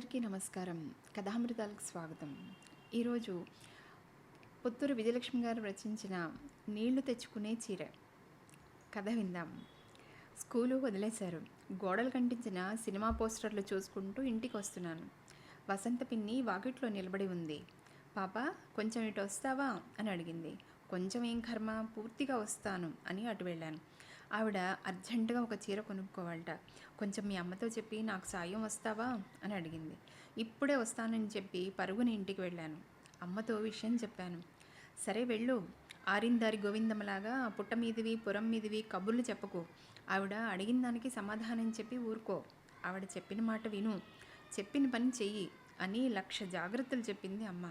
అందరికీ నమస్కారం. కథామృతాలకు స్వాగతం. ఈరోజు పుత్తూరు విజయలక్ష్మి గారు రచించిన నీళ్లు తెచ్చుకునే చీర కథ విందాం. స్కూలు వదిలేశారు. గోడలు కంటించిన సినిమా పోస్టర్లు చూసుకుంటూ ఇంటికి వస్తున్నాను. వసంత పిన్ని వాకిట్లో నిలబడి ఉంది. పాప, కొంచెం ఇటు వస్తావా అని అడిగింది. కొంచెం ఏం కర్మ, పూర్తిగా వస్తాను అని అటు వెళ్ళాను. ఆవిడ అర్జెంటుగా ఒక చీర కొనుక్కోవాలట. కొంచెం మీ అమ్మతో చెప్పి నాకు సాయం వస్తావా అని అడిగింది. ఇప్పుడే వస్తానని చెప్పి పరుగున ఇంటికి వెళ్ళాను. అమ్మతో విషయం చెప్పాను. సరే వెళ్ళు, ఆరిందారి గోవిందమ్మలాగా పుట్ట మీదివి పురం మీదివి కబుర్లు చెప్పకు. ఆవిడ అడిగిన దానికి సమాధానం చెప్పి ఊరుకో. ఆవిడ చెప్పిన మాట విను, చెప్పిన పని చెయ్యి అని 1,00,000 జాగ్రత్తలు చెప్పింది అమ్మ.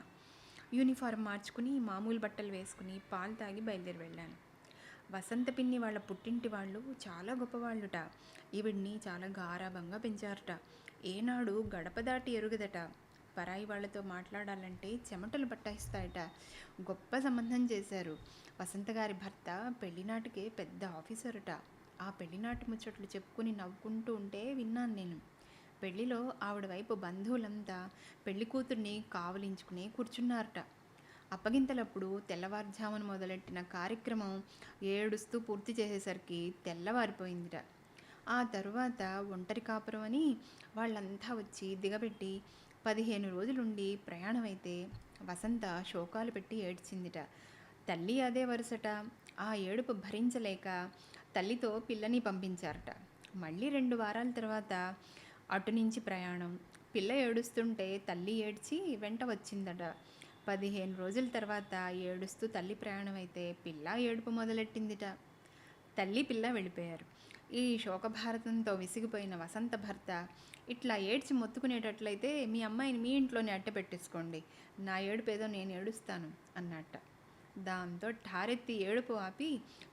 యూనిఫారం మార్చుకుని మామూలు బట్టలు వేసుకుని పాలు తాగి బయలుదేరి వెళ్ళాను. వసంత పిన్ని వాళ్ళ పుట్టింటి వాళ్ళు చాలా గొప్పవాళ్ళుట. ఈవిడ్ని చాలా గారాబంగా పెంచారట. ఏనాడు గడప దాటి ఎరుగదట. పరాయి వాళ్లతో మాట్లాడాలంటే చెమటలు పట్టాయిస్తాయట. గొప్ప సంబంధం చేశారు. వసంత గారి భర్త పెళ్లినాటికే పెద్ద ఆఫీసరుట. ఆ పెళ్లినాటి ముచ్చట్లు చెప్పుకుని నవ్వుకుంటూ ఉంటే విన్నాను నేను. పెళ్లిలో ఆవిడ వైపు బంధువులంతా పెళ్లి కూతుర్ని కావలించుకుని కూర్చున్నారట. అప్పగింతలప్పుడు తెల్లవారుజామున మొదలెట్టిన కార్యక్రమం ఏడుస్తూ పూర్తి చేసేసరికి తెల్లవారిపోయిందిట. ఆ తరువాత ఒంటరి కాపురం అని వాళ్ళంతా వచ్చి దిగబెట్టి 15 రోజులుండి ప్రయాణమైతే వసంత శోకాలు పెట్టి ఏడ్చిందిట. తల్లి అదే వరుసట. ఆ ఏడుపు భరించలేక తల్లితో పిల్లని పంపించారట. మళ్ళీ 2 వారాల తర్వాత అటు నుంచి ప్రయాణం. పిల్ల ఏడుస్తుంటే తల్లి ఏడ్చి వెంట వచ్చిందట. 15 రోజుల తర్వాత ఏడుస్తూ తల్లి ప్రయాణం అయితే పిల్ల ఏడుపు మొదలెట్టిందిట. తల్లి పిల్ల వెళ్ళిపోయారు. ఈ శోకభారతంతో విసిగిపోయిన వసంత భర్త, ఇట్లా ఏడ్చి మొత్తుకునేటట్లయితే మీ అమ్మాయిని మీ ఇంట్లోనే అట్ట పెట్టేసుకోండి, నా ఏడుపేదో నేను ఏడుస్తాను అన్నట్ట. దాంతో ఠారెత్తి ఏడుపు ఆపి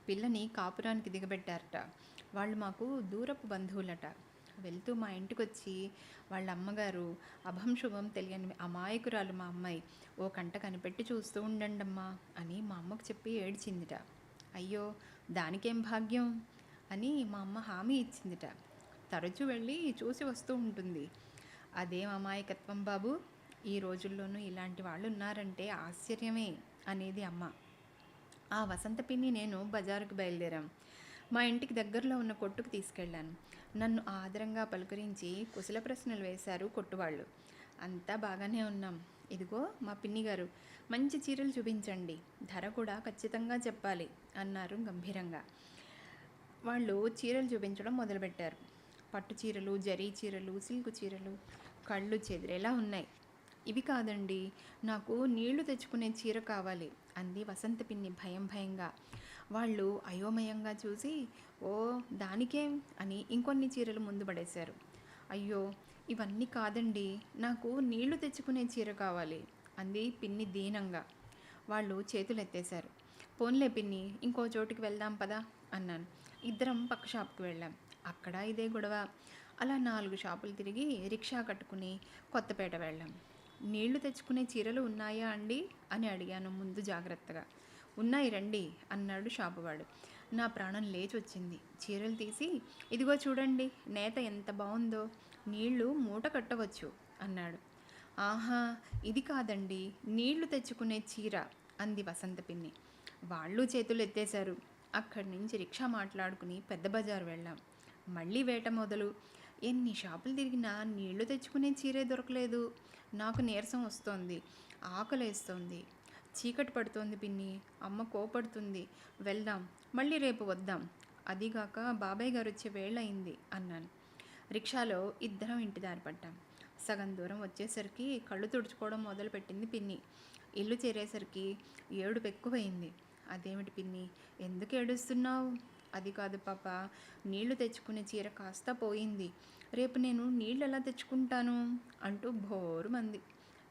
పిల్లని కాపురానికి దిగబెట్టారట. వాళ్ళు మాకు దూరపు బంధువులట. వెళ్తూ మా ఇంటికి వచ్చి వాళ్ళ అమ్మగారు, అభం శుభం తెలియని అమాయకురాలు మా అమ్మాయి, ఓ కంట కనిపెట్టి చూస్తూ ఉండండమ్మా అని మా అమ్మకు చెప్పి ఏడ్చిందిట. అయ్యో, దానికేం భాగ్యం అని మా అమ్మ హామీ ఇచ్చిందిట. తరచూ వెళ్ళి చూసి వస్తూ ఉంటుంది. అదేం అమాయకత్వం బాబు, ఈ రోజుల్లోనూ ఇలాంటి వాళ్ళు ఉన్నారంటే ఆశ్చర్యమే అనేది అమ్మ. ఆ వసంత పిన్ని నేను బజారుకు బయలుదేరాం. మా ఇంటికి దగ్గరలో ఉన్న కొట్టుకు తీసుకెళ్ళాను. నన్ను ఆదరంగా పలుకరించి కుశల ప్రశ్నలు వేశారు కొట్టువాళ్ళు. అంతా బాగానే ఉన్నాం. ఇదిగో మా పిన్ని గారు, మంచి చీరలు చూపించండి, ధర కూడా ఖచ్చితంగా చెప్పాలి అన్నారు గంభీరంగా. వాళ్ళు చీరలు చూపించడం మొదలుపెట్టారు. పట్టు చీరలు, జరీ చీరలు, సిల్కు చీరలు కళ్ళు చెదిరేలా ఉన్నాయి. ఇవి కాదండి, నాకు నీళ్లు తెచ్చుకునే చీర కావాలి అంది వసంత పిన్ని భయం భయంగా. వాళ్ళు అయోమయంగా చూసి, ఓ దానికేం అని ఇంకొన్ని చీరలు ముందు పడేశారు. అయ్యో, ఇవన్నీ కాదండి, నాకు నీళ్లు తెచ్చుకునే చీర కావాలి అంది పిన్ని దీనంగా. వాళ్ళు చేతులు ఎత్తేశారు. పోన్లే పిన్ని, ఇంకో చోటుకి వెళ్దాం పదా అన్నాను. ఇద్దరం పక్క షాప్కి వెళ్ళాం. అక్కడ ఇదే గొడవ. అలా 4 షాపులు తిరిగి రిక్షా కట్టుకుని కొత్తపేట వెళ్ళాం. నీళ్లు తెచ్చుకునే చీరలు ఉన్నాయా అండి అని అడిగాను ముందు జాగ్రత్తగా. ఉన్నాయి రండి అన్నాడు షాపువాడు. నా ప్రాణం లేచి వచ్చింది. చీరలు తీసి, ఇదిగో చూడండి, నేత ఎంత బాగుందో, నీళ్లు మూట కట్టవచ్చు అన్నాడు. ఆహా, ఇది కాదండి, నీళ్లు తెచ్చుకునే చీర అంది వసంత పిన్ని. వాళ్ళు చేతులు ఎత్తేశారు. అక్కడి నుంచి రిక్షా మాట్లాడుకుని పెద్ద బజారు వెళ్ళాం. మళ్ళీ వేట మొదలు. ఎన్ని షాపులు తిరిగినా నీళ్లు తెచ్చుకునే చీరే దొరకలేదు. నాకు నీరసం వస్తోంది, ఆకలేస్తోంది, చీకటి పడుతోంది పిన్ని, అమ్మ కోపడుతుంది, వెళ్దాం, మళ్ళీ రేపు వద్దాం, అదిగాక బాబాయ్ గారు వచ్చే వేళ అయింది అన్నాను. రిక్షాలో ఇద్దరం ఇంటి దారి పడ్డాం. సగం దూరం వచ్చేసరికి కళ్ళు తుడుచుకోవడం మొదలుపెట్టింది పిన్ని. ఇల్లు చేరేసరికి ఏడుపు ఎక్కువైంది. అదేమిటి పిన్ని, ఎందుకు ఏడుస్తున్నావు? అది కాదు పాప, నీళ్లు తెచ్చుకునే చీర కాస్త పోయింది, రేపు నేను నీళ్ళు ఎలా తెచ్చుకుంటాను అంటూ భోరుమంది.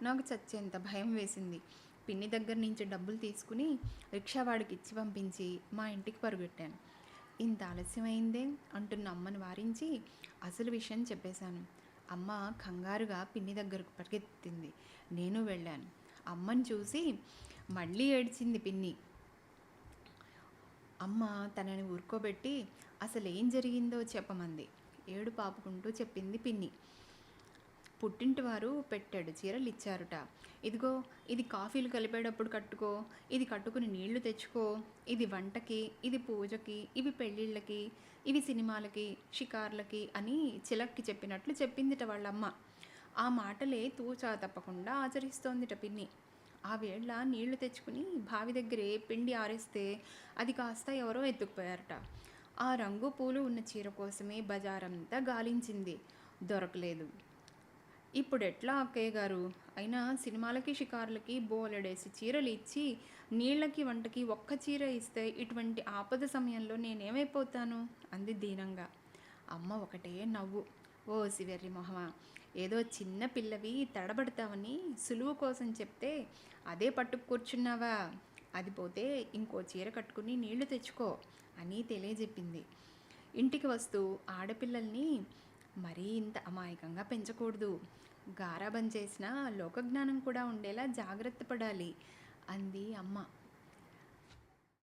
నాకు చచ్చేంత భయం వేసింది. పిన్ని దగ్గర నుంచి డబ్బులు తీసుకుని రిక్షావాడికి ఇచ్చి పంపించి మా ఇంటికి పరుగెట్టాను. ఇంత ఆలస్యమైందే అంటున్న అమ్మను వారించి అసలు విషయం చెప్పేశాను. అమ్మ కంగారుగా పిన్ని దగ్గరకు పరిగెత్తింది. నేను వెళ్ళాను. అమ్మని చూసి మళ్ళీ ఏడ్చింది పిన్ని. అమ్మ తనని ఊరుకోబెట్టి అసలు ఏం జరిగిందో చెప్పమంది. ఏడు పాపుకుంటూ చెప్పింది పిన్ని. పుట్టింటి వారు పెట్టెడు చీరలు ఇచ్చారుట. ఇదిగో ఇది కాఫీలు కలిపేటప్పుడు కట్టుకో, ఇది కట్టుకుని నీళ్లు తెచ్చుకో, ఇది వంటకి, ఇది పూజకి, ఇవి పెళ్ళిళ్ళకి, ఇవి సినిమాలకి, షికార్లకి అని చిలక్కి చెప్పినట్లు చెప్పిందిట వాళ్ళమ్మ. ఆ మాటలే తూచా తప్పకుండా ఆచరిస్తోందిట పిన్ని. ఆ వేళ నీళ్లు తెచ్చుకుని బావి దగ్గరే పిండి ఆరేస్తే అది కాస్త ఎవరో ఎత్తుకుపోయారట. ఆ రంగు పూలు ఉన్న చీర కోసమే బజారంతా గాలించింది, దొరకలేదు. ఇప్పుడెట్లా అక్కయ్య గారు? అయినా సినిమాలకి, షికారులకి బోలెడేసి చీరలు ఇచ్చి, నీళ్ళకి, వంటకి ఒక్క చీర ఇస్తే ఇటువంటి ఆపద సమయంలో నేనేమైపోతాను? అంది దీనంగా. అమ్మ ఒకటే నవ్వు. ఓసి వెర్రి మొహమా! ఏదో చిన్న పిల్లవి తడబడతావని సులువు కోసం చెప్తే అదే పట్టుకు కూర్చున్నావా? అది పోతే ఇంకో చీర కట్టుకుని నీళ్లు తెచ్చుకో అని తెలియజెప్పింది. ఇంటికి వస్తూ ఆడపిల్లల్ని మరీ ఇంత అమాయకంగా పెంచకూడదు. గారాబం చేసినా లోకజ్ఞానం కూడా ఉండేలా జాగ్రత్త పడాలి అంది అమ్మ